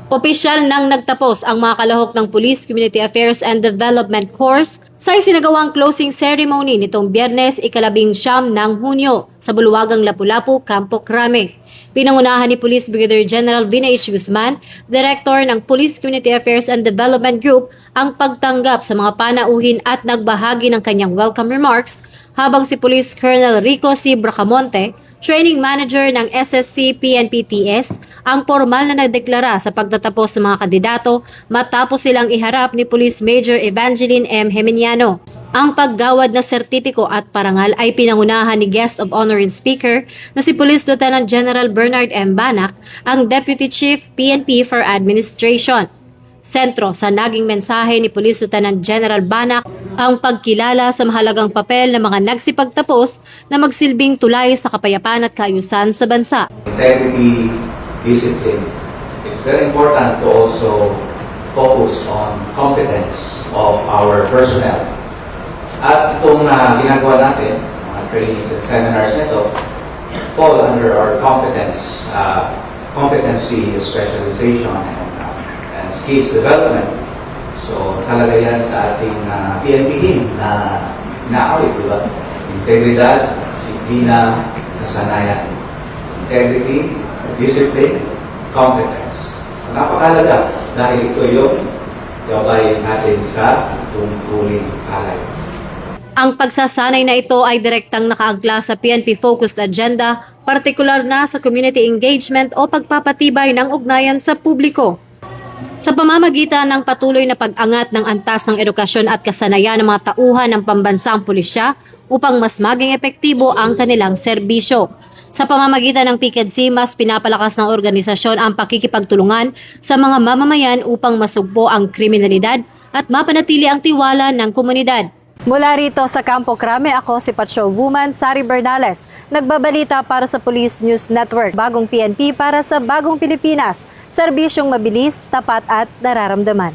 Opisyal nang nagtapos ang mga kalahok ng Police Community Affairs and Development Course sa isinagawang closing ceremony nitong Biyernes, ika-19 ng Hunyo sa Bulwagang Lapu-Lapu, Campo Crame. Pinangunahan ni Police Brigadier General Vina H. Guzman, Director ng Police Community Affairs and Development Group, ang pagtanggap sa mga panauhin at nagbahagi ng kanyang welcome remarks, habang si Police Colonel Rico C. Bracamonte, Training Manager ng SSC PNPTS, ang formal na nagdeklara sa pagtatapos ng mga kandidato matapos silang iharap ni Police Major Evangeline M. Geminiano. Ang paggawad na sertipiko at parangal ay pinangunahan ni Guest of Honor and Speaker na si Police Lieutenant General Bernard M. Banac, ang Deputy Chief PNP for Administration. Sentro sa naging mensahe ni Police Lieutenant General Banac ang pagkilala sa mahalagang papel ng mga nagsipagtapos na magsilbing tulay sa kapayapaan at kaayusan sa bansa. Integrity, discipline. It's very important to also focus on competence of our personnel. At itong ginagawa natin, mga trainings and seminars nito, fall under our competency specialization and skills development. So talaga yan sa ating PNP team na inaawit, di ba? Integridad, disiplina, kasanayan. Integrity, discipline, competence. So, napakalaga dahil ito yung gabay natin sa tungkuling alay. Ang pagsasanay na ito ay direktang nakaagla sa PNP-focused agenda, partikular na sa community engagement o pagpapatibay ng ugnayan sa publiko. Sa pamamagitan ng patuloy na pag-angat ng antas ng edukasyon at kasanayan ng mga tauhan ng pambansang pulisya upang mas maging epektibo ang kanilang serbisyo. Sa pamamagitan ng PICEDC, mas pinapalakas ng organisasyon ang pakikipagtulungan sa mga mamamayan upang masugpo ang kriminalidad at mapanatili ang tiwala ng komunidad. Mula rito sa Campo Crame, ako si Patrolwoman Sari Bernales, nagbabalita para sa Police News Network. Bagong PNP para sa bagong Pilipinas, serbisyong mabilis, tapat at nararamdaman.